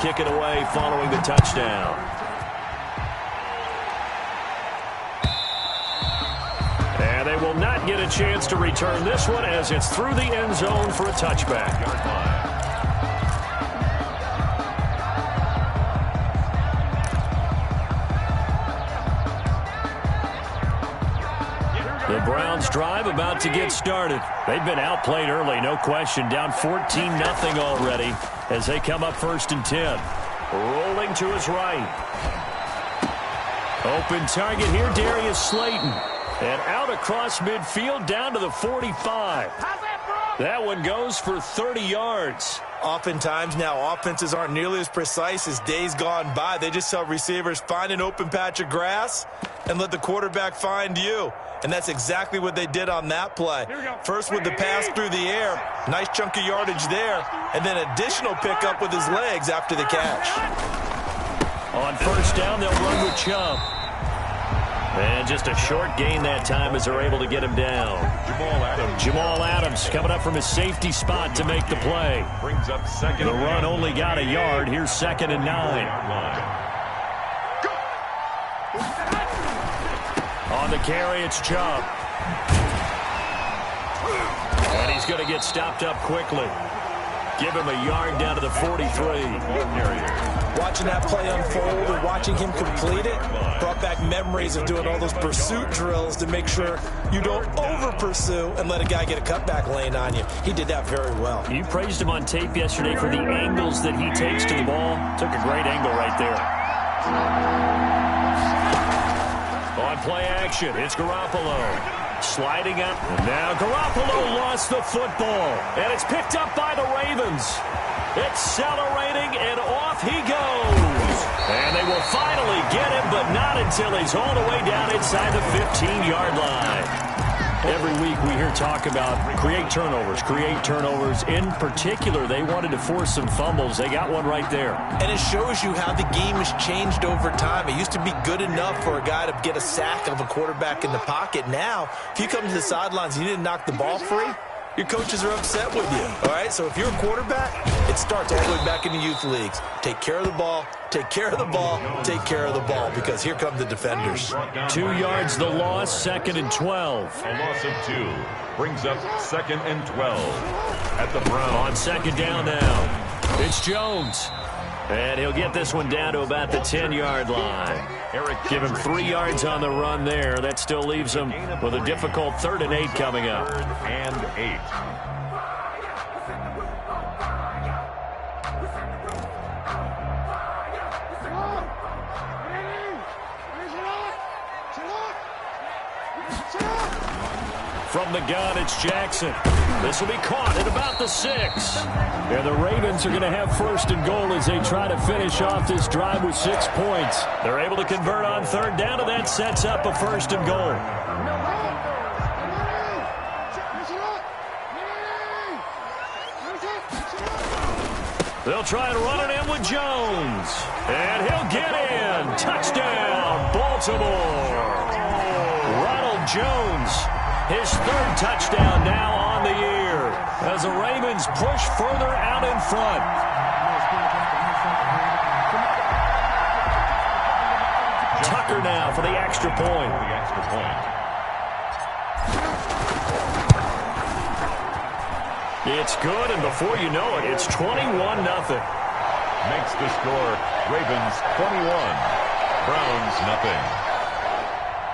kick it away following the touchdown. And they will not get a chance to return this one as it's through the end zone for a touchback. The Browns drive about to get started. They've been outplayed early, no question. Down 14-0 already as they come up 1st and 10. Rolling to his right. Open target here, Darius Slayton. And out across midfield down to the 45. That one goes for 30 yards. Oftentimes now offenses aren't nearly as precise as days gone by. They just tell receivers, find an open patch of grass and let the quarterback find you. And that's exactly what they did on that play. First with the pass through the air. Nice chunk of yardage there. And then additional pickup with his legs after the catch. On 1st down, they'll run with Chubb. And just a short gain that time as they're able to get him down. Jamal Adams coming up from his safety spot to make the play. Brings up second. The run only got a yard. Here's 2nd and 9. On the carry, it's Chubb. And he's going to get stopped up quickly. Give him a yard down to the 43. Watching that play unfold and watching him complete it brought back memories of doing all those pursuit drills to make sure you don't over-pursue and let a guy get a cutback lane on you. He did that very well. You praised him on tape yesterday for the angles that he takes to the ball. Took a great angle right there. On play action, it's Garoppolo. Sliding up. And now Garoppolo lost the football. And it's picked up by the Ravens. Accelerating, and off he goes. And they will finally get him, but not until he's all the way down inside the 15-yard line. Every week we hear talk about create turnovers. In particular, they wanted to force some fumbles. They got one right there. And it shows you how the game has changed over time. It used to be good enough for a guy to get a sack of a quarterback in the pocket. Now, if you come to the sidelines and you didn't knock the ball free, your coaches are upset with you, all right? So if you're a quarterback, it starts all the way back in the youth leagues. Take care of the ball, take care of the ball, take care of the ball, because here come the defenders. 2 yards the loss, 2nd and 12. A loss of 2 brings up 2nd and 12 at the Browns. On 2nd down now, it's Jones. And he'll get this one down to about the 10-yard line. Give him 3 yards on the run there. That still leaves him with a difficult 3rd and 8 coming up. 3rd and 8. From the gun, it's Jackson. This will be caught at about the 6. And the Ravens are going to have 1st and goal as they try to finish off this drive with 6 points. They're able to convert on 3rd down, and that sets up a 1st and goal. They'll try and run it in with Jones. And he'll get in. Touchdown, Baltimore. Ronald Jones. His 3rd touchdown now on the year as the Ravens push further out in front. Tucker now for the extra point. It's good, and before you know it, it's 21-0. Makes the score Ravens 21, Browns nothing.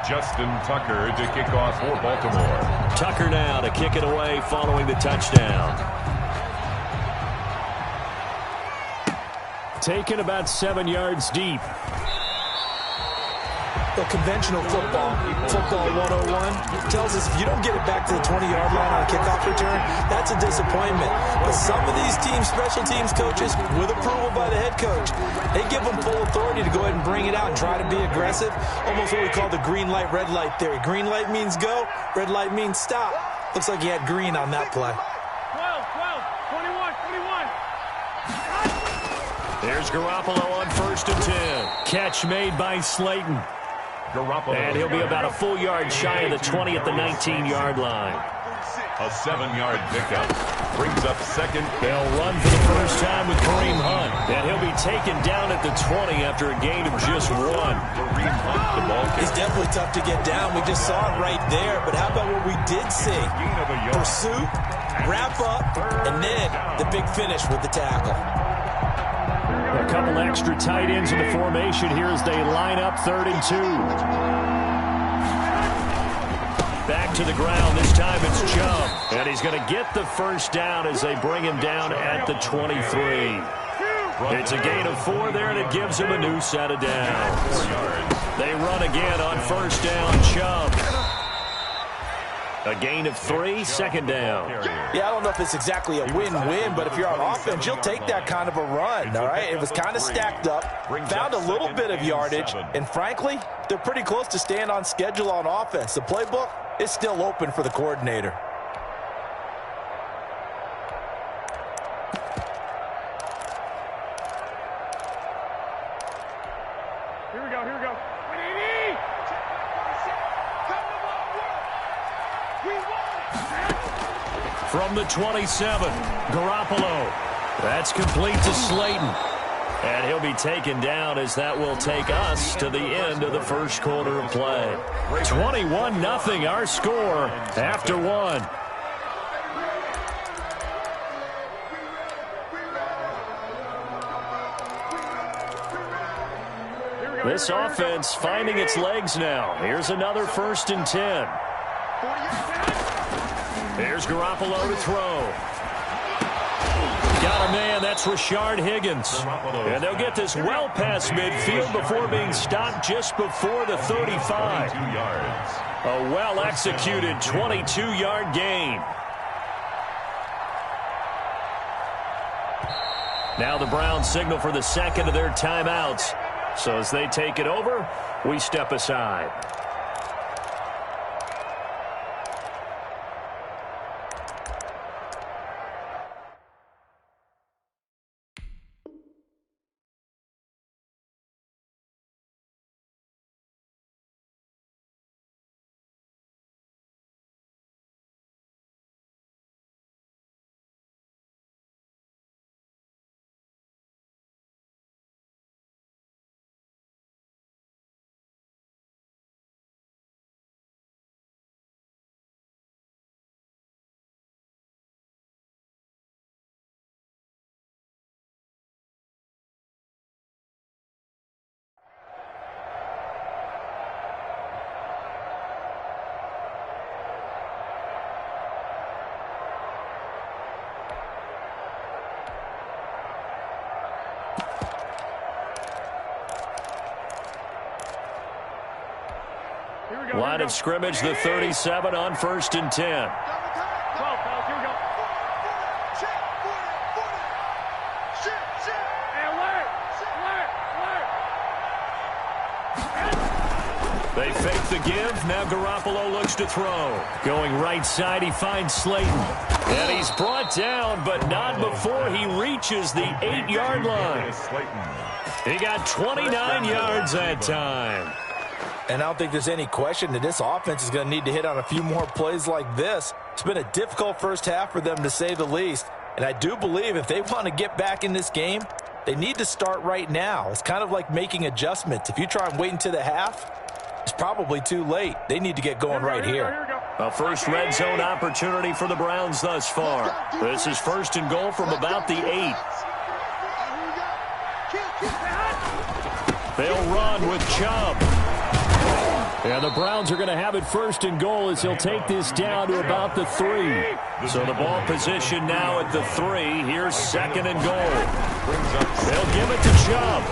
Justin Tucker to kick off for Baltimore. Tucker now to kick it away following the touchdown. Taken about 7 yards deep. The conventional football 101, tells us if you don't get it back to the 20-yard line on a kickoff return, that's a disappointment. But some of these teams, special teams coaches, with approval by the head coach, they give them full authority to go ahead and bring it out and try to be aggressive. Almost what we call the green light, red light theory. Green light means go, red light means stop. Looks like he had green on that play. 12, 21. There's Garoppolo on 1st and 10. Catch made by Slayton. Garoppolo. And he'll be about a full yard shy of the 20 at the 19-yard line. A 7-yard pickup. Brings up second. They'll run for the first time with Kareem Hunt. And he'll be taken down at the 20 after a gain of just 1. Kareem Hunt, the ball carrier. He's definitely tough to get down. We just saw it right there. But how about what we did see? Pursuit, wrap up, and then the big finish with the tackle. A couple extra tight ends in the formation here as they line up 3rd and 2. Back to the ground. This time it's Chubb. And he's going to get the first down as they bring him down at the 23. It's a gain of 4 there, and it gives him a new set of downs. They run again on first down. Chubb. A gain of 3, 2nd down. Yeah, I don't know if it's exactly a win-win, but if you're on offense, you'll take that kind of a run, all right? It was kind of stacked up, found a little bit of yardage, and frankly, they're pretty close to staying on schedule on offense. The playbook is still open for the coordinator. Here we go. From the 27, Garoppolo. That's complete to Slayton. And he'll be taken down as that will take us to the end of the first quarter of play. 21-0 our score after 1. This offense finding its legs now. Here's another 1st and 10. Here's Garoppolo to throw. Got a man, that's Rashard Higgins. And they'll get this well past midfield before being stopped just before the 35. A well-executed 22-yard gain. Now the Browns signal for the second of their timeouts. So as they take it over, we step aside. Line of scrimmage, the 37 on 1st and 10. They fake the give. Now Garoppolo looks to throw. Going right side, he finds Slayton. And he's brought down, but not before he reaches the 8-yard line. He got 29 yards that time. And I don't think there's any question that this offense is going to need to hit on a few more plays like this. It's been a difficult first half for them, to say the least. And I do believe if they want to get back in this game, they need to start right now. It's kind of like making adjustments. If you try and wait until the half, it's probably too late. They need to get going right here. A first red zone opportunity for the Browns thus far. This is 1st and goal from about the 8. They'll run with Chubb. And the Browns are going to have it 1st and goal as he'll take this down to about the 3. So the ball position now at the 3. Here's 2nd and goal. They'll give it to Chubb.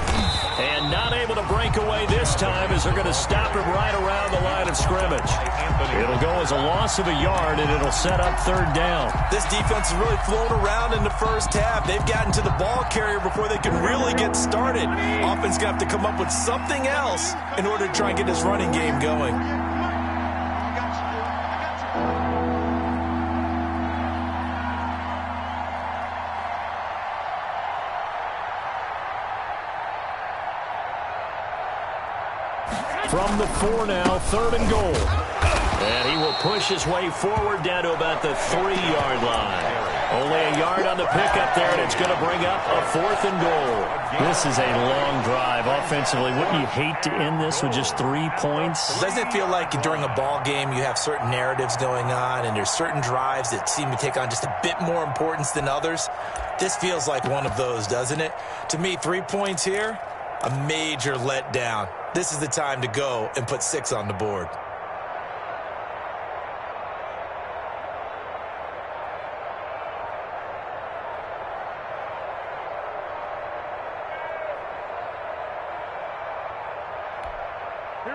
And not able to break away this time as they're going to stop him right around the line of scrimmage. It'll go as a loss of a yard, and it'll set up 3rd down. This defense has really flown around in the first half. They've gotten to the ball carrier before they can really get started. Offense going to have to come up with something else in order to try and get this running game going. From the 4 now, 3rd and goal. And he will push his way forward down to about the 3-yard line. Only a yard on the pickup there, and it's going to bring up a 4th and goal. This is a long drive offensively. Wouldn't you hate to end this with just 3 points? Doesn't it feel like during a ball game you have certain narratives going on and there's certain drives that seem to take on just a bit more importance than others? This feels like one of those, doesn't it? To me, 3 points here, a major letdown. This is the time to go and put 6 on the board.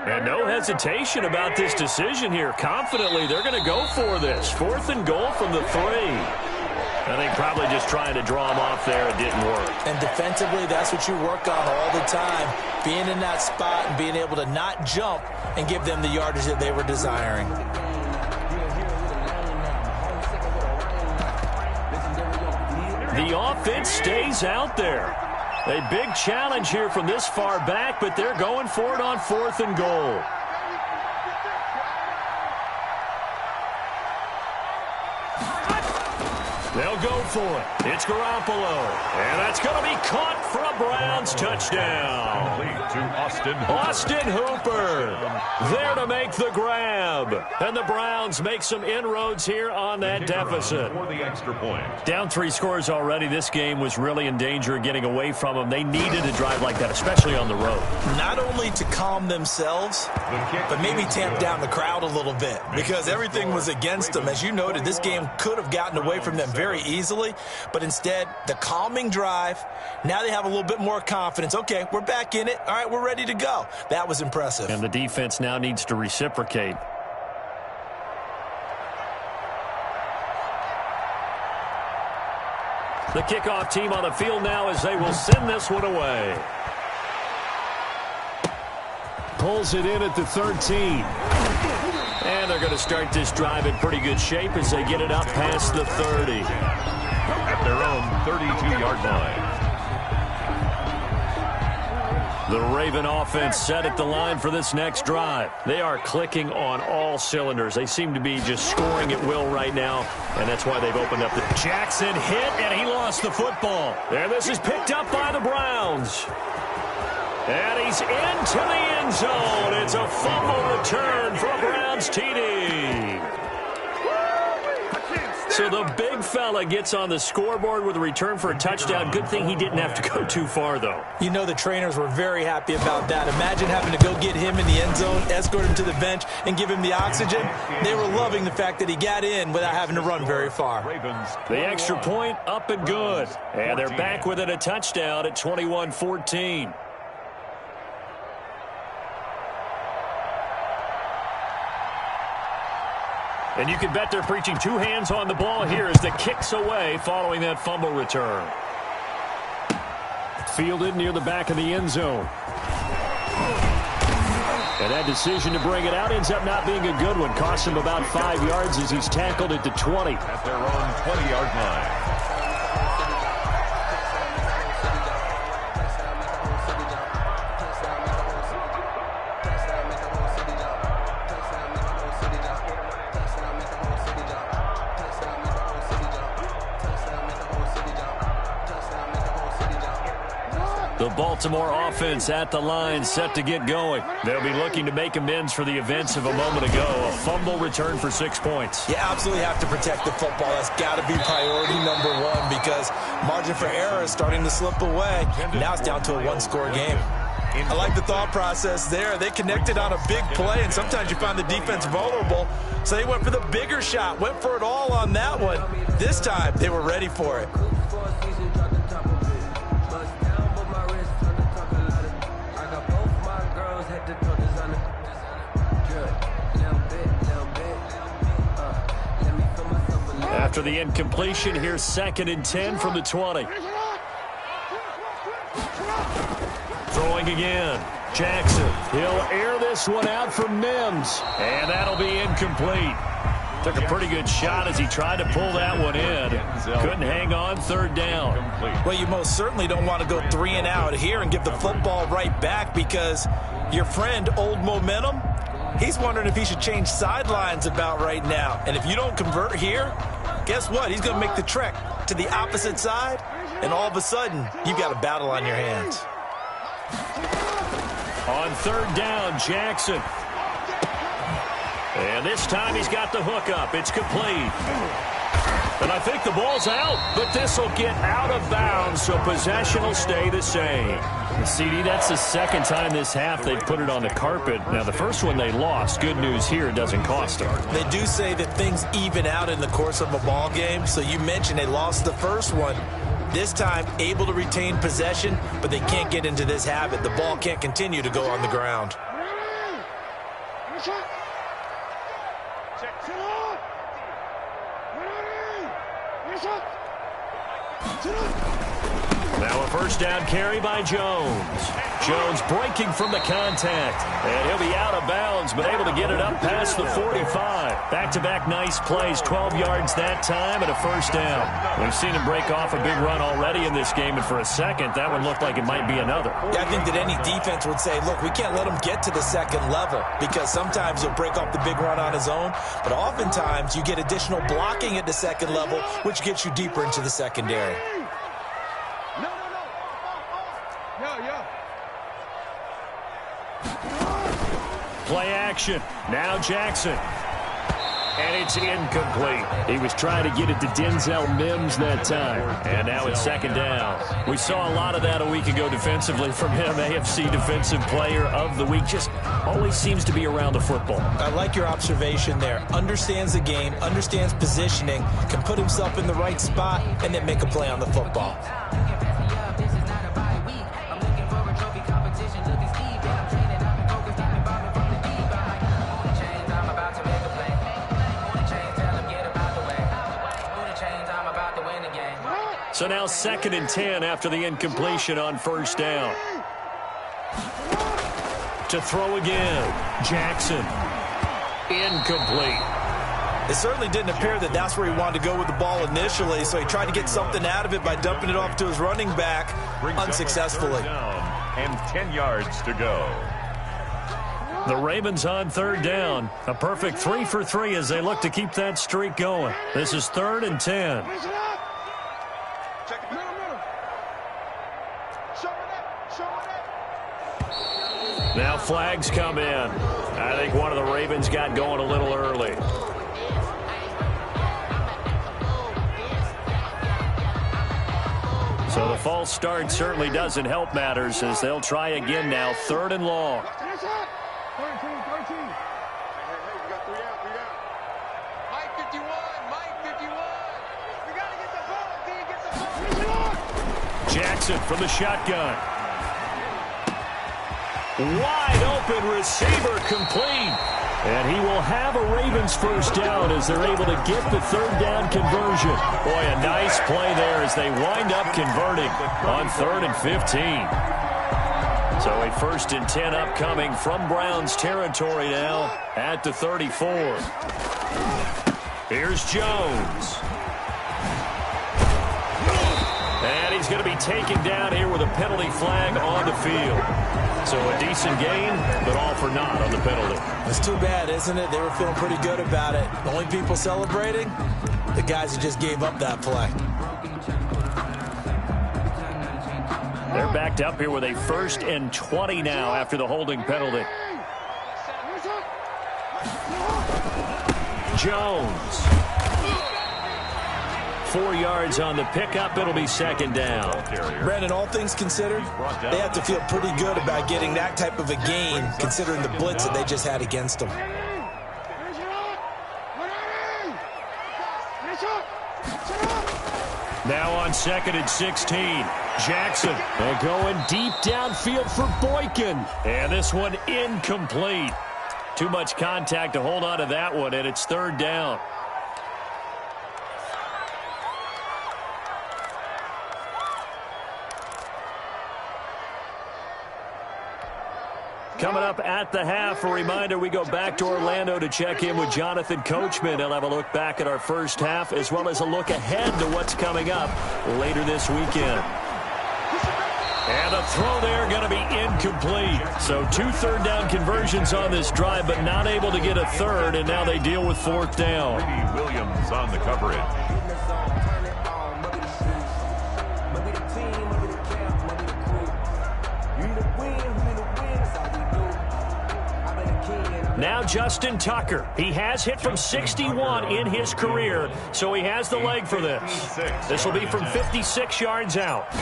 And no hesitation about this decision here. Confidently, they're going to go for this. 4th and goal from the 3. I think probably just trying to draw him off there. It didn't work. And defensively, that's what you work on all the time. Being in that spot and being able to not jump and give them the yardage that they were desiring. The offense stays out there. A big challenge here from this far back, but they're going for it on 4th and goal. They'll go for it. It's Garoppolo. And that's going to be caught for a Browns touchdown. Complete to Austin Hooper there to make the grab. And the Browns make some inroads here on that deficit. For the extra point. Down 3 scores already. This game was really in danger of getting away from them. They needed a drive like that, especially on the road. Not only to calm themselves, but maybe tamp down the crowd a little bit because everything was against them. As you noted, this game could have gotten away from them very easily, but instead, the calming drive, now they have a little bit more confidence. Okay, we're back in it. All right, we're ready to go. That was impressive. And the defense now needs to reciprocate. The kickoff team on the field now as they will send this one away. Pulls it in at the 13. And they're going to start this drive in pretty good shape as they get it up past the 30. At their own 32-yard line. The Raven offense set at the line for this next drive. They are clicking on all cylinders. They seem to be just scoring at will right now, and that's why they've opened up the Jackson hit, and he lost the football. And this is picked up by the Browns. And he's into the end zone. It's a fumble return for a Browns TD. So the big fella gets on the scoreboard with a return for a touchdown. Good thing he didn't have to go too far, though. You know the trainers were very happy about that. Imagine having to go get him in the end zone, escort him to the bench, and give him the oxygen. They were loving the fact that he got in without having to run very far. The extra point up and good. And they're back within a touchdown at 21-14. And you can bet they're preaching 2 hands on the ball here as the kick's away following that fumble return. Fielded near the back of the end zone. And that decision to bring it out ends up not being a good one. Costs him about 5 yards as he's tackled at the 20. At their own 20-yard line. The Baltimore offense at the line, set to get going. They'll be looking to make amends for the events of a moment ago. A fumble return for 6 points. You absolutely have to protect the football. That's got to be priority number 1 because margin for error is starting to slip away. Now it's down to a 1-score game. I like the thought process there. They connected on a big play, and sometimes you find the defense vulnerable. So they went for the bigger shot, went for it all on that one. This time, they were ready for it. After the incompletion, here's 2nd and 10 from the 20. Throwing again. Jackson. He'll air this one out for Mims. And that'll be incomplete. Took a pretty good shot as he tried to pull that one in. Couldn't hang on, 3rd down. Well, you most certainly don't want to go 3 and out here and give the football right back because your friend, Old Momentum, He's wondering if he should change sidelines about right now. And if you don't convert here, guess what? He's going to make the trek to the opposite side, and all of a sudden, you've got a battle on your hands. On third down, Jackson. And this time he's got the hook up. It's complete. And I think the ball's out, but this will get out of bounds, so possession will stay the same. CD, that's the second time this half they've put it on the carpet. Now, the first one they lost. Good news here, it doesn't cost them. They do say that things even out in the course of a ball game. So you mentioned they lost the first one. This time, able to retain possession, but they can't get into this habit. The ball can't continue to go on the ground. Now a first down carry by Jones. Jones breaking from the contact. And he'll be out of bounds, but able to get it up past the 45. Back-to-back nice plays, 12 yards that time and a first down. We've seen him break off a big run already in this game, and for a second, that one looked like it might be another. Yeah, I think that any defense would say, look, we can't let him get to the second level, because sometimes he'll break off the big run on his own, but oftentimes you get additional blocking at the second level, which gets you deeper into the secondary. Play action. Now Jackson. And it's incomplete. He was trying to get it to Denzel Mims that time. And now it's second down. We saw a lot of that a week ago defensively from him. AFC Defensive Player of the Week. Just always seems to be around the football. I like your observation there. Understands the game, understands positioning, can put himself in the right spot, and then make a play on the football. So now 2nd and 10 after the incompletion on first down. To throw again. Jackson. Incomplete. It certainly didn't appear that that's where he wanted to go with the ball initially, so he tried to get something out of it by dumping it off to his running back unsuccessfully. And 10 yards to go. The Ravens on third down. A perfect 3 for 3 as they look to keep that streak going. This is 3rd and 10. Now flags come in. I think one of the Ravens got going a little early. So the false start certainly doesn't help matters as they'll try again now. 3rd and long. Jackson from the shotgun. Wide open receiver complete. And he will have a Ravens first down as they're able to get the 3rd down conversion. Boy, a nice play there as they wind up converting on 3rd and 15. So a 1st and 10 upcoming from Browns territory now at the 34. Here's Jones. And he's going to be taken down here with a penalty flag on the field. So a decent gain, but all for naught on the penalty. It's too bad, isn't it? They were feeling pretty good about it. The only people celebrating, the guys who just gave up that play. They're backed up here with a 1st and 20 now after the holding penalty. Jones. 4 yards on the pickup. It'll be 2nd down. Brandon, all things considered, they have to feel pretty good about getting that type of a gain, considering the blitz that they just had against them. Now on 2nd and 16. Jackson. And going deep downfield for Boykin. And this one incomplete. Too much contact to hold on to that one, and it's 3rd down. Coming up at the half, a reminder, we go back to Orlando to check in with Jonathan Coachman. He'll have a look back at our first half as well as a look ahead to what's coming up later this weekend. And And the throw there going to be incomplete. So 2 third-down conversions on this drive, but not able to get a third, and now they deal with 4th down. Brady Williams on the coverage. Now Justin Tucker. He has hit from 61 in his career, so he has the leg for this. This will be from 56 yards out.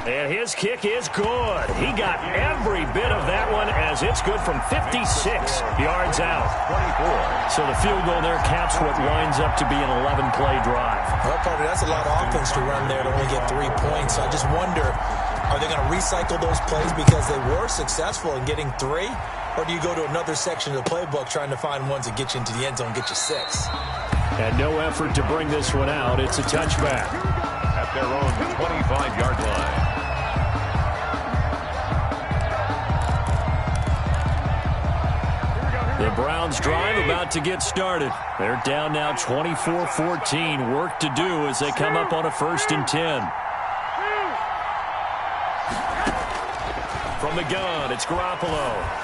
And his kick is good. He got every bit of that one as it's good from 56 yards out. 24. So the field goal there caps what winds up to be an 11-play drive. Well, Parker, that's a lot of offense to run there to only get 3 points. So I just wonder, are they going to recycle those plays because they were successful in getting 3? Or do you go to another section of the playbook trying to find ones that get you into the end zone, get you 6? And no effort to bring this one out. It's a touchback. At their own 25-yard line. The Browns drive about to get started. They're down now 24-14. Work to do as they come up on a 1st and 10. From the gun, it's Garoppolo.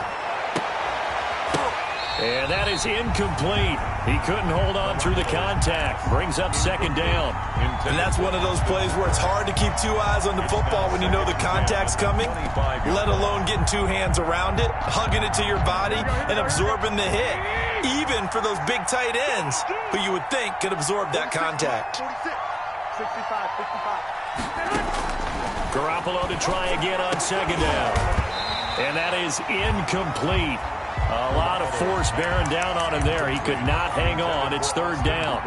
And that is incomplete. He couldn't hold on through the contact. Brings up 2nd down. And that's one of those plays where it's hard to keep 2 eyes on the football when you know the contact's coming, let alone getting 2 hands around it, hugging it to your body, and absorbing the hit, even for those big tight ends who you would think could absorb that contact. 65. Garoppolo to try again on 2nd down. And that is incomplete. A lot of force bearing down on him there. He could not hang on. It's 3rd down.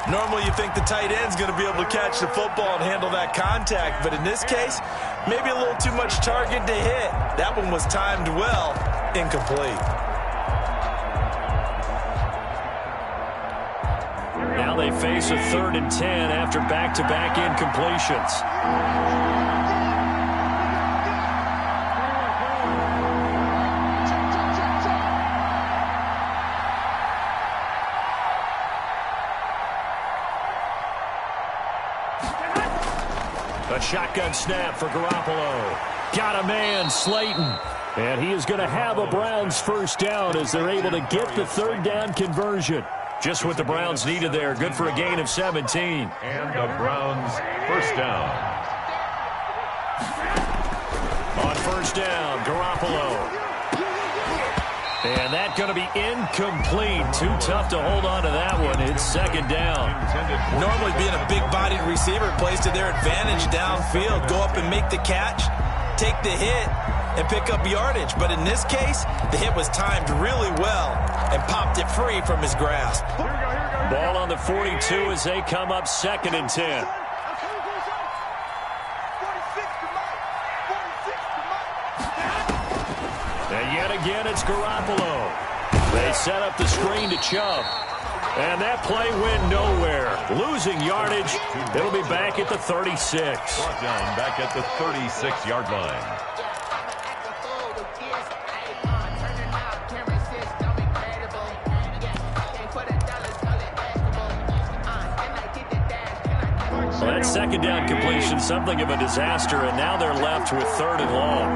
Normally you think the tight end's going to be able to catch the football and handle that contact, but in this case, maybe a little too much target to hit. That one was timed well, incomplete. Now they face a 3rd and 10 after back-to-back incompletions. A shotgun snap for Garoppolo. Got a man, Slayton. And he is going to have a Browns 1st down as they're able to get the 3rd down conversion. Just what the Browns needed there. Good for a gain of 17. And the Browns 1st down. On 1st down, Garoppolo. And that's going to be incomplete. Too tough to hold on to that one. It's 2nd down. Normally being a big-bodied receiver plays to their advantage downfield. Go up and make the catch, take the hit, and pick up yardage. But in this case, the hit was timed really well and popped it free from his grasp. Ball on the 42 as they come up 2nd and 10. And yet again, it's Garoppolo. They set up the screen to Chubb. And that play went nowhere. Losing yardage. It'll be back at the 36. Brought down back at the 36-yard line. Well, that 2nd down completion, something of a disaster, and now they're left with 3rd and long.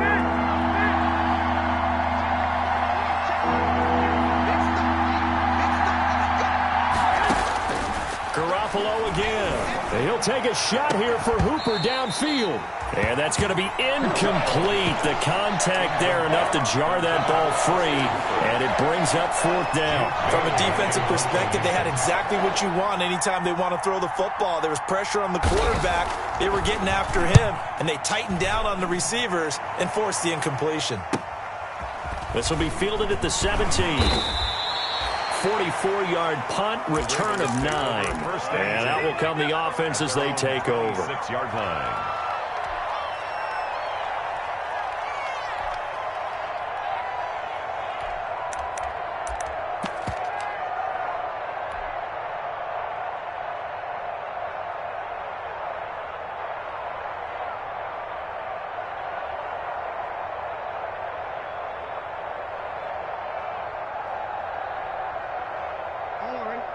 Garoppolo again. And he'll take a shot here for Hooper downfield. And that's going to be incomplete. The contact there enough to jar that ball free. And it brings up 4th down. From a defensive perspective, they had exactly what you want anytime they want to throw the football. There was pressure on the quarterback. They were getting after him. And they tightened down on the receivers and forced the incompletion. This will be fielded at the 17. 44-yard punt, return of 9. And that will come the offense as they take over. 6-yard line.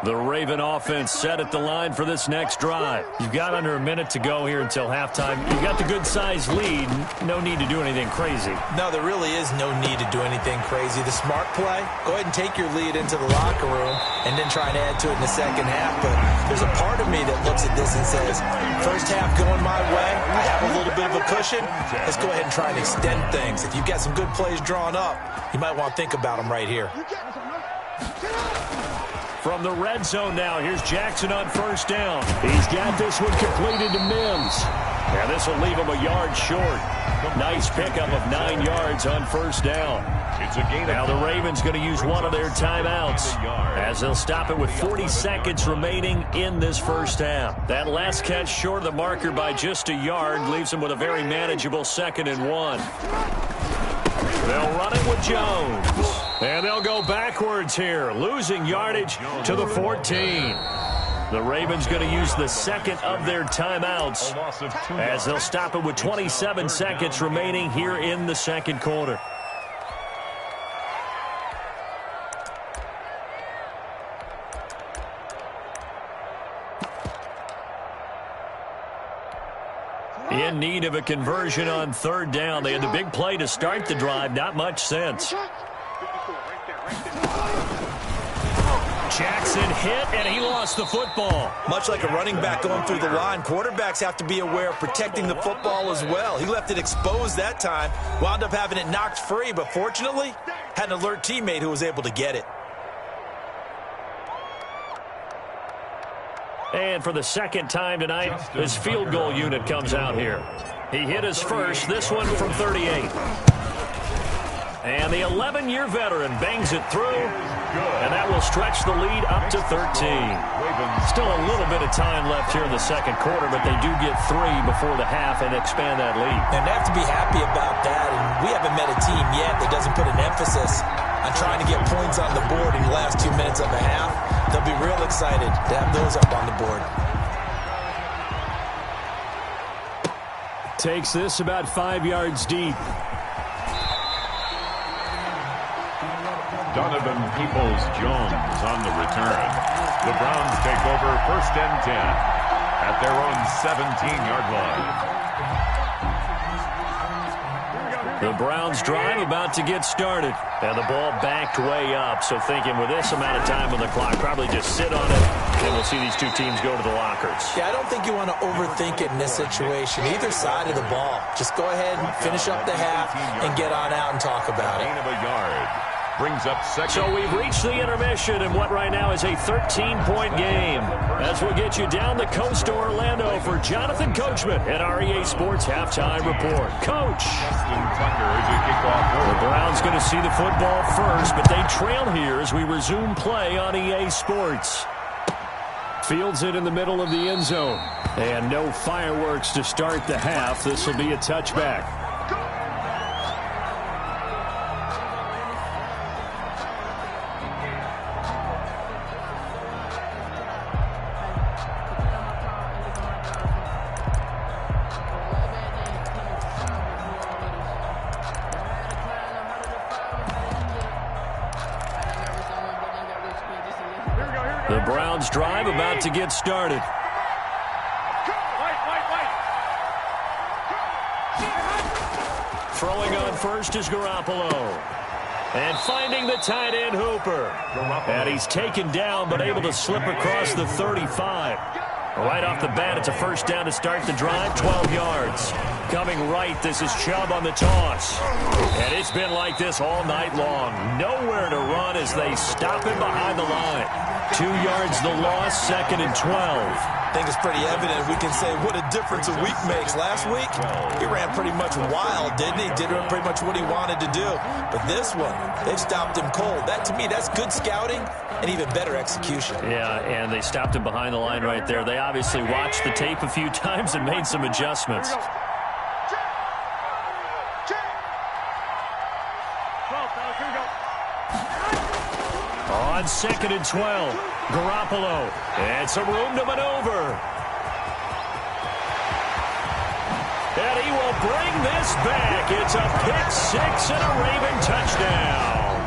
The Raven offense set at the line for this next drive. You've got under a minute to go here until halftime. You've got the good-sized lead. No need to do anything crazy. No, there really is no need to do anything crazy. The smart play, go ahead and take your lead into the locker room and then try and add to it in the second half. But there's a part of me that looks at this and says, first half going my way, I have a little bit of a cushion. Let's go ahead and try and extend things. If you've got some good plays drawn up, you might want to think about them right here. From the red zone now, here's Jackson on first down. He's got this one completed to Mims. And this will leave him a yard short. Nice pickup of 9 yards on first down. It's a gain. Now the Ravens going to use one of their timeouts as they'll stop it with 40 seconds remaining in this first half. That last catch short of the marker by just a yard leaves them with a very manageable 2nd and 1. They'll run it with Jones. And they'll go backwards here, losing yardage to the 14. The Ravens going to use the second of their timeouts as they'll stop it with 27 seconds remaining here in the second quarter. In need of a conversion on third down. They had the big play to start the drive. Not much sense. Jackson hit, and he lost the football. Much like a running back going through the line, quarterbacks have to be aware of protecting the football as well. He left it exposed that time, wound up having it knocked free, but fortunately, had an alert teammate who was able to get it. And for the second time tonight, this field goal unit comes out here. He hit his first, this one from 38. And the 11-year veteran bangs it through, and that will stretch the lead up to 13. Still a little bit of time left here in the second quarter, but they do get 3 before the half and expand that lead. And they have to be happy about that, and we haven't met a team yet that doesn't put an emphasis on trying to get points on the board in the last 2 minutes of the half. They'll be real excited to have those up on the board. Takes this about 5 yards deep. Donovan Peoples-Jones on the return. The Browns take over 1st and 10 at their own 17-yard line. The Browns drive about to get started. And the ball backed way up. So thinking with this amount of time on the clock, probably just sit on it, and we'll see these two teams go to the lockers. Yeah, I don't think you want to overthink it in this situation. Either side of the ball. Just go ahead and finish up the half and get on out and talk about it. Gain of a yard. Brings up second. So we've reached the intermission in what right now is a 13-point game. As we'll get you down the coast to Orlando for Jonathan Coachman at our EA Sports Halftime Report. Coach. The Browns going to see the football first, but they trail here as we resume play on EA Sports. Fields it in the middle of the end zone. And no fireworks to start the half. This will be a touchback. The Browns drive about to get started. Throwing on first is Garoppolo. And finding the tight end Hooper. And he's taken down but able to slip across the 35. Right off the bat, it's a first down to start the drive, 12 yards. Coming right, this is Chubb on the toss. And it's been like this all night long. Nowhere to run as they stop him behind the line. 2 yards the loss, 2nd and 12. I think it's pretty evident. We can say what a difference a week makes. Last week, he ran pretty much wild, didn't he? Did pretty much what he wanted to do. But this one, they've stopped him cold. That, to me, that's good scouting and even better execution. Yeah, and they stopped him behind the line right there. They obviously watched the tape a few times and made some adjustments. On 2nd and 12, Garoppolo, and some room to maneuver. And he will bring this back. It's a pick six and a Raven touchdown.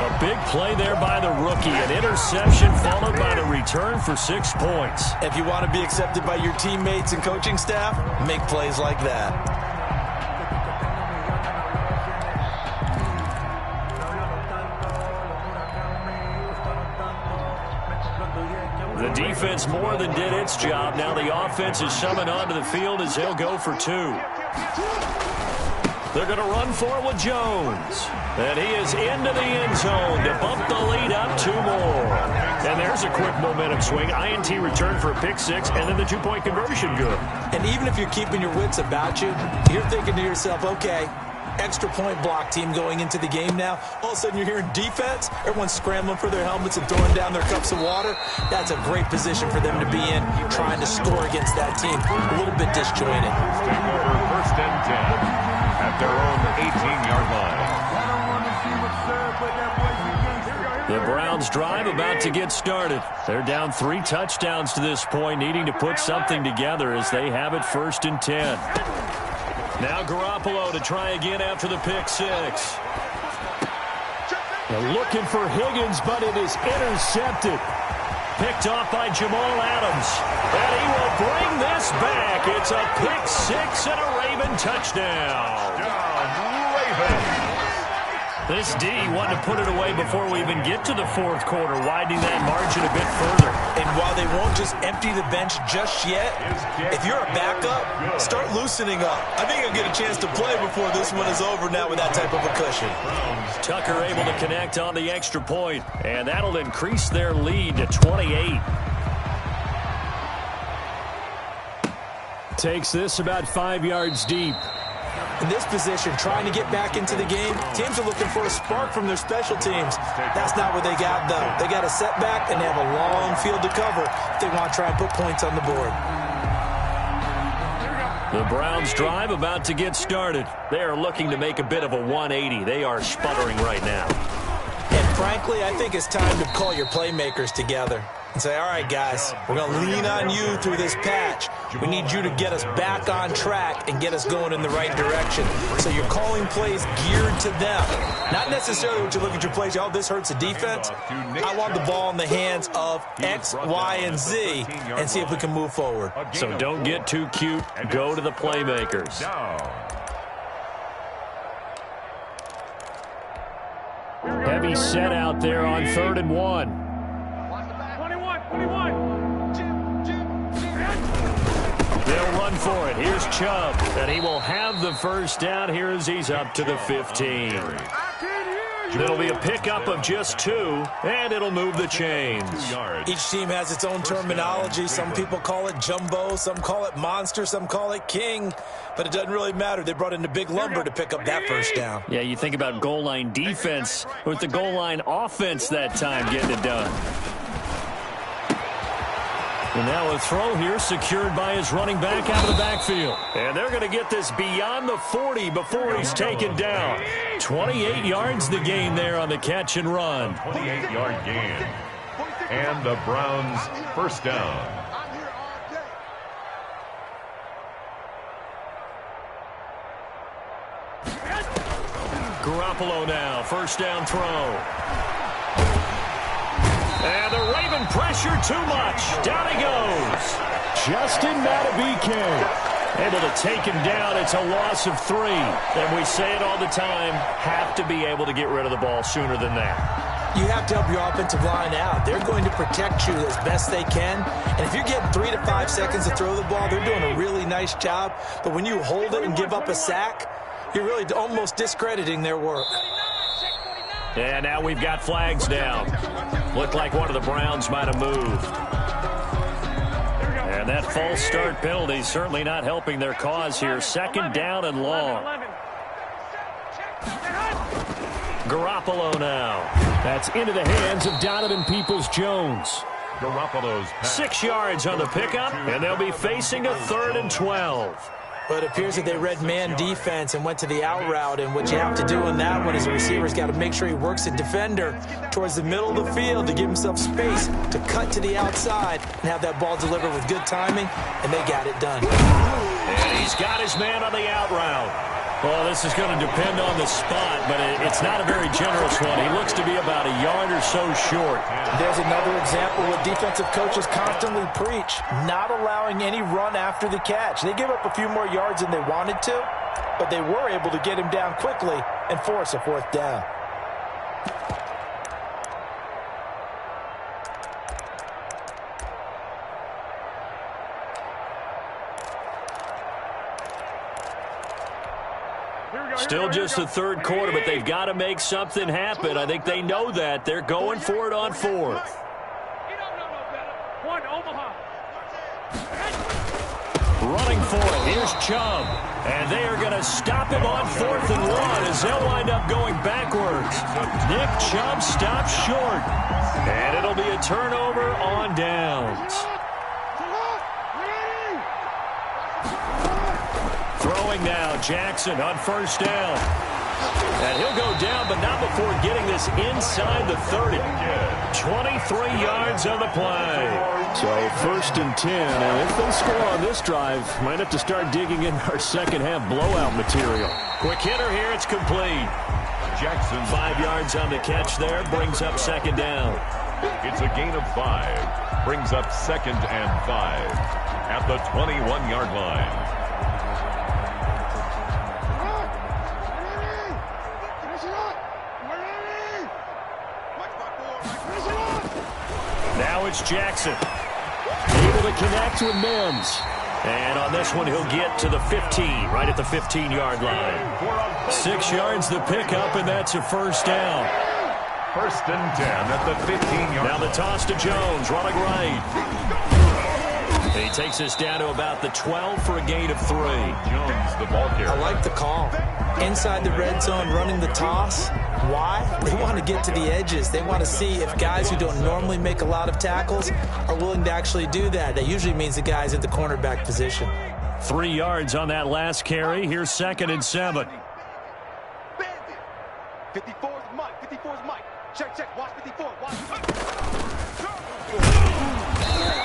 A big play there by the rookie. An interception followed by the return for 6 points. If you want to be accepted by your teammates and coaching staff, make plays like that. The defense more than did its job. Now the offense is summoned onto the field as they'll go for 2. They're going to run for it with Jones. And he is into the end zone to bump the lead up 2 more. And there's a quick momentum swing. INT return for a pick 6, and then the 2-point conversion good. And even if you're keeping your wits about you, you're thinking to yourself, okay, extra point block team going into the game now. All of a sudden you're hearing defense. Everyone's scrambling for their helmets and throwing down their cups of water. That's a great position for them to be in, trying to score against that team. A little bit disjointed. Take over 1st and 10 at their own 18-yard line. The Browns drive about to get started. They're down 3 touchdowns to this point, needing to put something together as they have it 1st and 10. Now Garoppolo to try again after the pick 6. They're looking for Higgins, but it is intercepted. Picked off by Jamal Adams. And he will bring this back. It's a pick 6 and a Raven touchdown. Raven. This D wanted to put it away before we even get to the 4th quarter, widening that margin a bit further. And while they won't just empty the bench just yet, if you're a backup, start loosening up. I think you'll get a chance to play before this one is over now with that type of a cushion. Tucker able to connect on the extra point, and that'll increase their lead to 28. Takes this about 5 yards deep. In this position, trying to get back into the game, teams are looking for a spark from their special teams. That's not what they got, though. They got a setback, and they have a long field to cover if they want to try and put points on the board. The Browns drive about to get started. They are looking to make a bit of a 180. They are sputtering right now. And frankly, I think it's time to call your playmakers together and say, all right, guys, we're going to lean on you through this patch. We need you to get us back on track and get us going in the right direction. So you're calling plays geared to them. Not necessarily what you look at your plays, oh, this hurts the defense. I want the ball in the hands of X, Y, and Z and see if we can move forward. So don't get too cute. Go to the playmakers. Heavy set out there on 3rd and 1. 21. They'll run for it. Here's Chubb, and he will have the first down here as he's up to the 15. It'll be a pickup of just 2, and it'll move the chains. Each team has its own terminology. Some people call it jumbo, some call it monster, some call it king. But it doesn't really matter. They brought in a big lumber to pick up that first down. Yeah, you think about goal line defense with the goal line offense that time getting it done. And now a throw here secured by his running back out of the backfield. And they're going to get this beyond the 40 before he's taken down. 28 yards the gain there on the catch and run. 28-yard gain. And the Browns first down. Garoppolo now, first down throw. And the Raven pressure too much. Down he goes. Justin Madubuike able to take him down. It's a loss of 3. And we say it all the time, have to be able to get rid of the ball sooner than that. You have to help your offensive line out. They're going to protect you as best they can. And if you're getting 3 to 5 seconds to throw the ball, they're doing a really nice job. But when you hold it and give up a sack, you're really almost discrediting their work. And now we've got flags down. Looked like one of the Browns might have moved. And that false start penalty certainly not helping their cause here. 2nd down and long. Garoppolo now. That's into the hands of Donovan Peoples-Jones. Garoppolo's pass. 6 yards on the pickup, and they'll be facing a 3rd and 12. But it appears that they read man defense and went to the out route, and what you have to do in that one is the receiver's got to make sure he works a defender towards the middle of the field to give himself space to cut to the outside and have that ball delivered with good timing, and they got it done. And he's got his man on the out route. Well, this is going to depend on the spot, but it's not a very generous one. He looks to be about a yard or so short. There's another example what defensive coaches constantly preach, not allowing any run after the catch. They give up a few more yards than they wanted to, but they were able to get him down quickly and force a fourth down. Still just the third quarter, but they've got to make something happen. I think they know that. They're going for it on fourth. Running for it. Here's Chubb. And they are going to stop him on 4th and 1 as they'll wind up going backwards. Nick Chubb stops short. And it'll be a turnover on downs. Throwing now, Jackson on first down. And he'll go down, but not before getting this inside the 30. 23 yards on the play. So 1st and 10, and if they score on this drive, might have to start digging in our second half blowout material. Quick hitter here, it's complete. Jackson. 5 yards on the catch there, brings up second down. It's a gain of 5. Brings up 2nd and 5 at the 21-yard line. Now it's Jackson. Able to connect with Mims. And on this one, he'll get to the 15, right at the 15-yard line. 6 yards the pickup, and that's a first down. 1st and 10 at the 15-yard line. Now the toss to Jones, running right. He takes us down to about the 12 for a gain of 3. Jones, the ball carrier. I like the call. Inside the red zone, running the toss. Why? They want to get to the edges. They want to see if guys who don't normally make a lot of tackles are willing to actually do that. That usually means the guy's at the cornerback position. 3 yards on that last carry. Here's 2nd and 7. 54's Mike. 54's Mike. Check. Watch 54. Watch.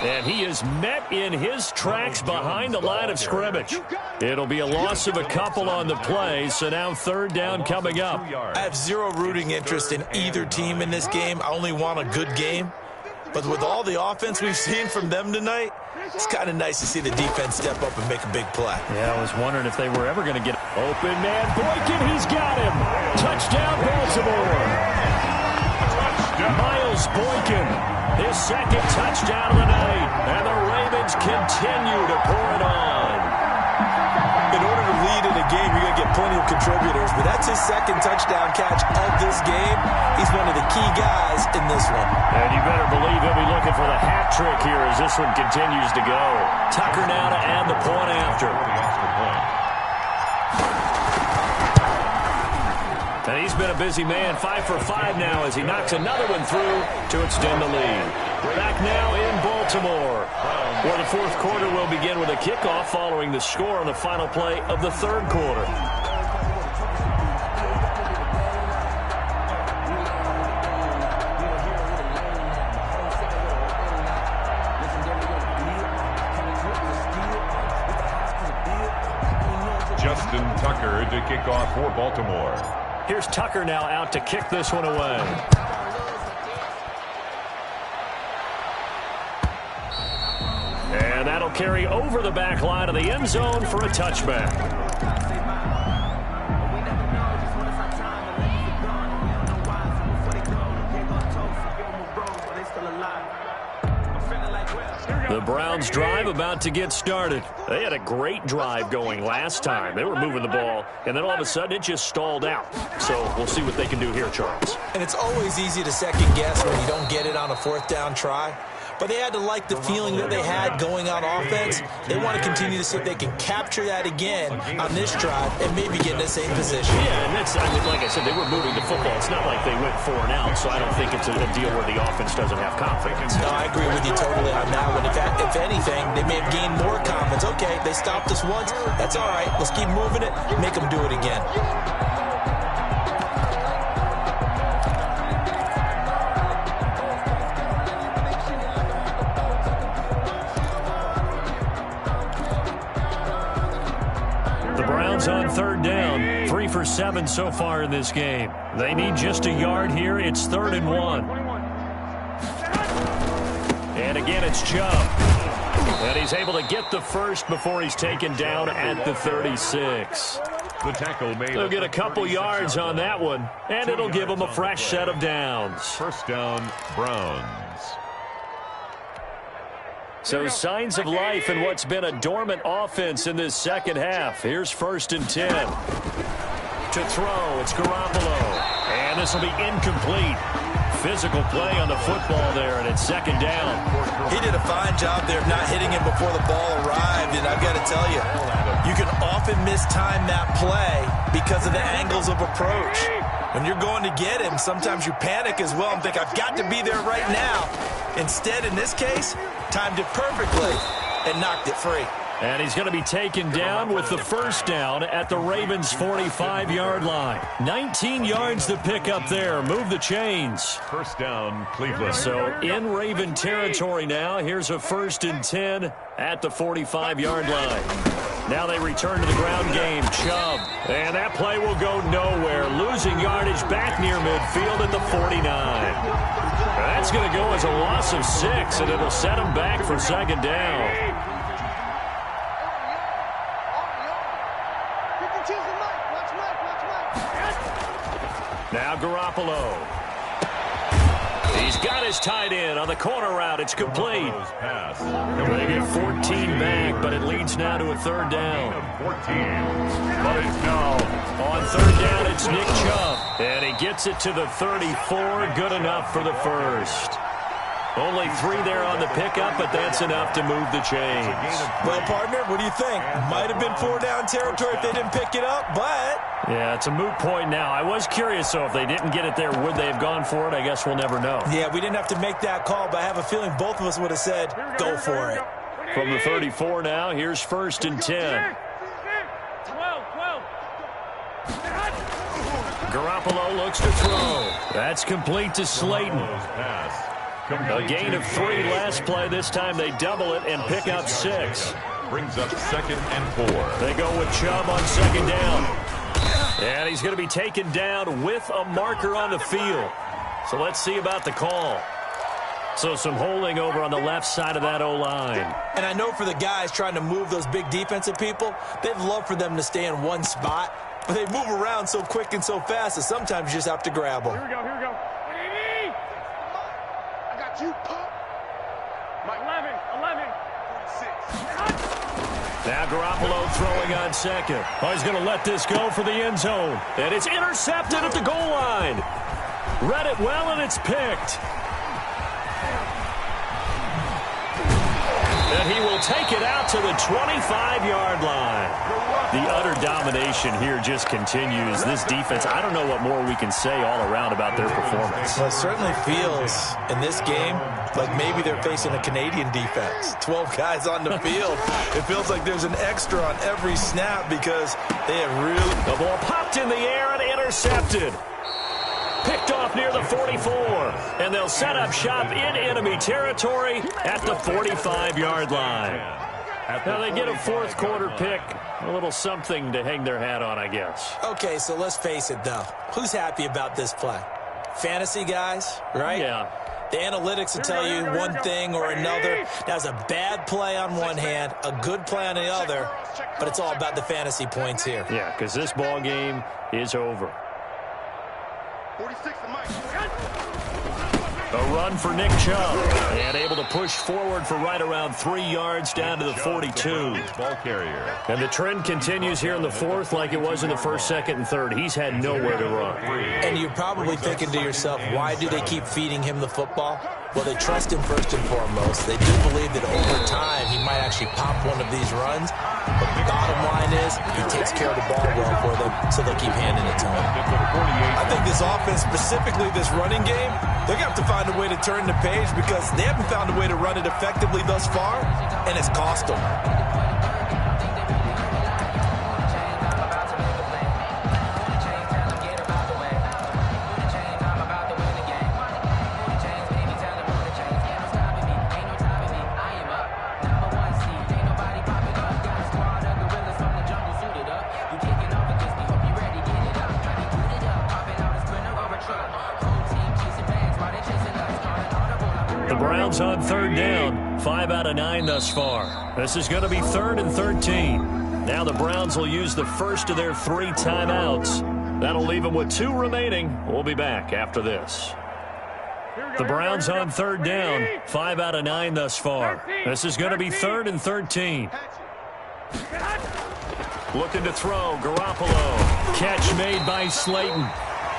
And he is met in his tracks behind the line of scrimmage. It'll be a loss of a couple on the play, so now 3rd down coming up. I have zero rooting interest in either team in this game. I only want a good game. But with all the offense we've seen from them tonight, it's kind of nice to see the defense step up and make a big play. Yeah, I was wondering if they were ever going to get open man. Boykin, he's got him. Touchdown, Baltimore. Miles Boykin, his 2nd touchdown of the night. And the Ravens continue to pour it on. In order to lead in a game, you're going to get plenty of contributors, but that's his 2nd touchdown catch of this game. He's one of the key guys in this one. And you better believe he'll be looking for the hat trick here as this one continues to go. Tucker now to add the point after. And he's been a busy man, 5 for 5 now as he knocks another one through to extend the lead. Back now in Baltimore, where the 4th quarter will begin with a kickoff following the score on the final play of the 3rd quarter. Justin Tucker to kick off for Baltimore. Here's Tucker now out to kick this one away. And that'll carry over the back line of the end zone for a touchback. The Browns drive about to get started. They had a great drive going last time. They were moving the ball, and then all of a sudden it just stalled out. So we'll see what they can do here, Charles. And it's always easy to second guess when you don't get it on a 4th down try. But they had to like the feeling that they had going on offense. They want to continue to see if they can capture that again on this drive and maybe get in the same position. Yeah, and that's, I mean, like I said, they were moving the football. It's not like they went 4 and out, so I don't think it's a deal where the offense doesn't have confidence. No, I agree with you totally on that one. If anything, they may have gained more confidence. Okay, they stopped us once. That's all right. Let's keep moving it. Make them do it again. The Browns on third down, 3 for 7 so far in this game. They need just a yard here. It's 3rd and 1. And again, it's Chubb. And he's able to get the first before he's taken down at the 36. The tackle made. They'll get a couple yards on that one, and it'll give them a fresh set of downs. First down, Browns. So signs of life in what's been a dormant offense in this second half. Here's 1st and 10. To throw, it's Garoppolo. And this will be incomplete. Physical play on the football there, and it's 2nd down. He did a fine job there of not hitting him before the ball arrived, and I've got to tell you, you can often mistime that play because of the angles of approach. When you're going to get him, sometimes you panic as well and think, I've got to be there right now. Instead, in this case, timed it perfectly and knocked it free. And he's going to be taken down with the first down at the Ravens' 45-yard line. 19 yards to pick up there. Move the chains. First down, Cleveland. So in Raven territory now. Here's a 1st and 10 at the 45-yard line. Now they return to the ground game. Chubb. And that play will go nowhere. Losing yardage back near midfield at the 49. That's going to go as a loss of 6, and it'll set him back for 2nd down. Now Garoppolo. He's got his tight end on the corner route. It's complete. They get 14 back, but it leads now to a 3rd down. 14. But it's now on 3rd down, it's Nick Chubb. And he gets it to the 34. Good enough for the first. Only 3 there on the pickup, but that's enough to move the chains. Well, partner, what do you think? Might have been 4-down territory if they didn't pick it up, but... Yeah, it's a moot point now. I was curious, so if they didn't get it there, would they have gone for it? I guess we'll never know. Yeah, we didn't have to make that call, but I have a feling both of us would have said, go for it. From the 34 now, here's 1st and 10. 12. Garoppolo looks to throw. That's complete to Slayton. A gain of 3 last play. This time they double it and pick up 6. Brings up 2nd and 4. They go with Chubb on 2nd down. And he's going to be taken down with a marker on the field. So let's see about the call. So some holding over on the left side of that O-line. And I know for the guys trying to move those big defensive people, they'd love for them to stay in one spot. But they move around so quick and so fast that sometimes you just have to grab them. Here we go. I got you, Pop. Mike. 11. 46. Now Garoppolo throwing on 2nd. Oh, he's going to let this go for the end zone. And it's intercepted at the goal line. Read it well, and it's picked. And he will take it out to the 25-yard line. The utter domination here just continues. This defense, I don't know what more we can say all around about their performance. Well, it certainly feels in this game like maybe they're facing a Canadian defense. 12 guys on the field. It feels like there's an extra on every snap because they have really... The ball popped in the air and intercepted. Picked off near the 44. And they'll set up shop in enemy territory at the 45-yard line. Now they get a 4th quarter pick. A little something to hang their hat on, I guess. Okay, so let's face it, though. Who's happy about this play? Fantasy guys, right? Yeah. The analytics will tell you one thing or another. That's a bad play on one hand, a good play on the other, but it's all about the fantasy points here. Yeah, because this ball game is over. 46 to Mike. A run for Nick Chubb. And able to push forward for right around 3 yards down to the 42. Ball carrier. And the trend continues here in the 4th like it was in the 1st, 2nd, and 3rd. He's had nowhere to run. And you're probably thinking to yourself, why do they keep feeding him the football? Well, they trust him first and foremost. They do believe that over time he might actually pop one of these runs. But the bottom line is he takes care of the ball well for them, so they'll keep handing it to him. I think this offense, specifically this running game, they're going to have to find a way to turn the page because they haven't found a way to run it effectively thus far, and it's cost them. Browns on third down. 5 out of 9 thus far. This is going to be 3rd and 13. Now the Browns will use the first of their 3 timeouts. That'll leave them with 2 remaining. We'll be back after this. The Browns on third down. 5 out of 9 thus far. This is going to be 3rd and 13. Looking to throw, Garoppolo. Catch made by Slayton.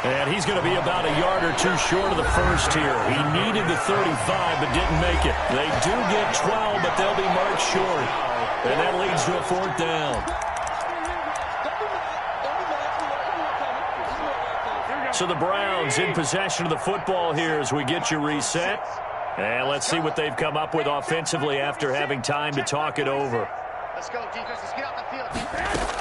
And he's going to be about a yard or 2 short of the first here. He needed the 35 but didn't make it. They do get 12, but they'll be marked short. And that leads to a 4th down. So the Browns in possession of the football here as we get you reset. And let's see what they've come up with offensively after having time to talk it over. Let's go, defense. Let's get out the field, defense.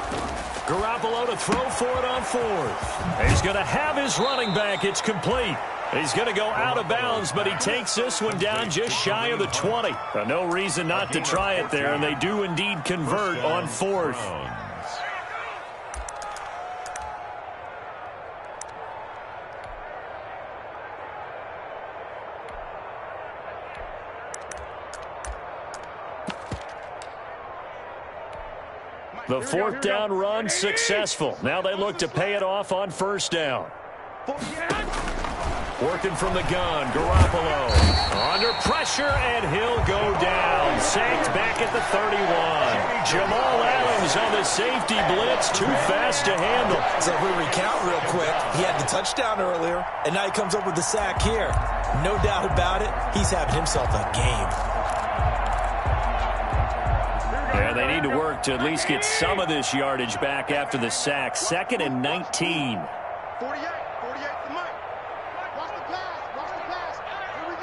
Garoppolo to throw for it on 4th. He's going to have his running back. It's complete. He's going to go out of bounds, but he takes this one down just shy of the 20. No reason not to try it there, and they do indeed convert on 4th. The 4th down run successful. Now they look to pay it off on 1st down. Working from the gun, Garoppolo. Under pressure, and he'll go down. Sacked back at the 31. Jamal Adams on the safety blitz. Too fast to handle. So if we recount real quick, he had the touchdown earlier, and now he comes up with the sack here. No doubt about it, he's having himself a game. Yeah, they need to work to at least get some of this yardage back after the sack. 2nd and 19. 48 to Mike. Watch the pass. Here we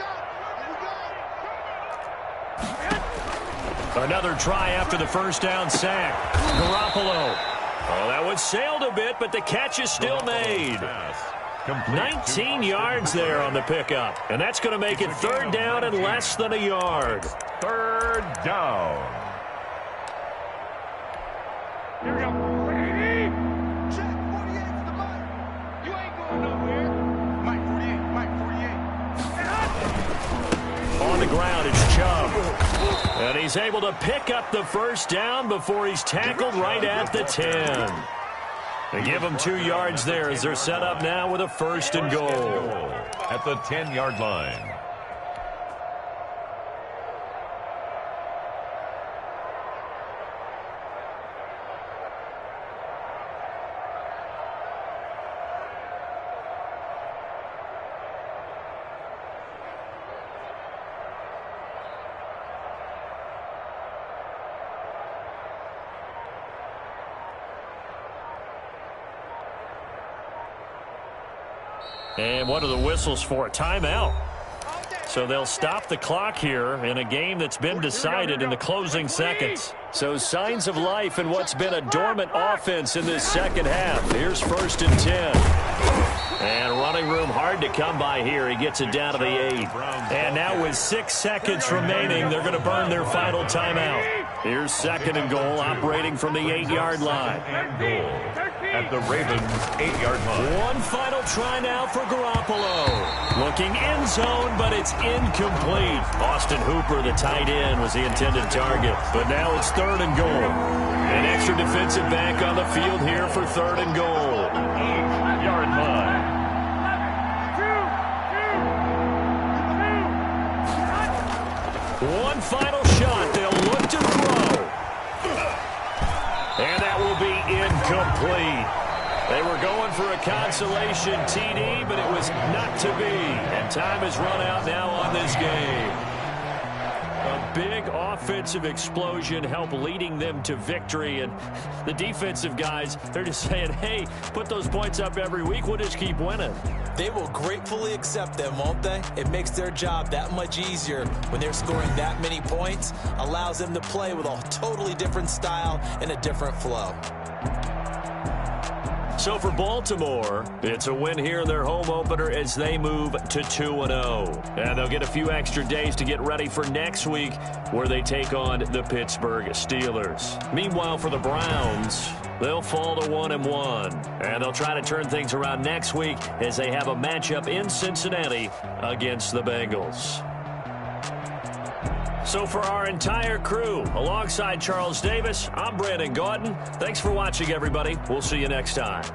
go. Another try after the 1st down sack. Garoppolo. Oh, that one sailed a bit, but the catch is still made. 19 yards there on the pickup. And that's going to make it 3rd down and less than a yard. 3rd down. Here we go. Check, 48 to the Mike. You ain't going nowhere. Mike 48. On the ground, it's Chubb. And he's able to pick up the 1st down before he's tackled right at the 10. They give him 2 yards there as they're set up now with a 1st and goal. At the 10-yard line. And what are the whistles for? A timeout. So they'll stop the clock here in a game that's been decided in the closing seconds. So signs of life in what's been a dormant offense in this 2nd half. Here's 1st and 10. And running room hard to come by here. He gets it down to the 8. And now with 6 seconds remaining, they're going to burn their final timeout. Here's 2nd and goal, operating from the 8-yard line. And goal at the Ravens' 8-yard line. One final try now for Garoppolo. Looking end zone, but it's incomplete. Austin Hooper, the tight end, was the intended target. But now it's 3rd and goal. An extra defensive back on the field here for 3rd and goal. 8-yard line. One final shot. They'll look to throw. And that will be incomplete. They were going for a consolation TD, but it was not to be. And time has run out now on this game. A big offensive explosion helped leading them to victory. And the defensive guys, they're just saying, hey, put those points up every week. We'll just keep winning. They will gratefully accept them, won't they? It makes their job that much easier when they're scoring that many points. Allows them to play with a totally different style and a different flow. So for Baltimore, it's a win here in their home opener as they move to 2-0. And they'll get a few extra days to get ready for next week where they take on the Pittsburgh Steelers. Meanwhile, for the Browns, they'll fall to 1-1. And they'll try to turn things around next week as they have a matchup in Cincinnati against the Bengals. So for our entire crew, alongside Charles Davis, I'm Brandon Gaudin. Thanks for watching, everybody. We'll see you next time.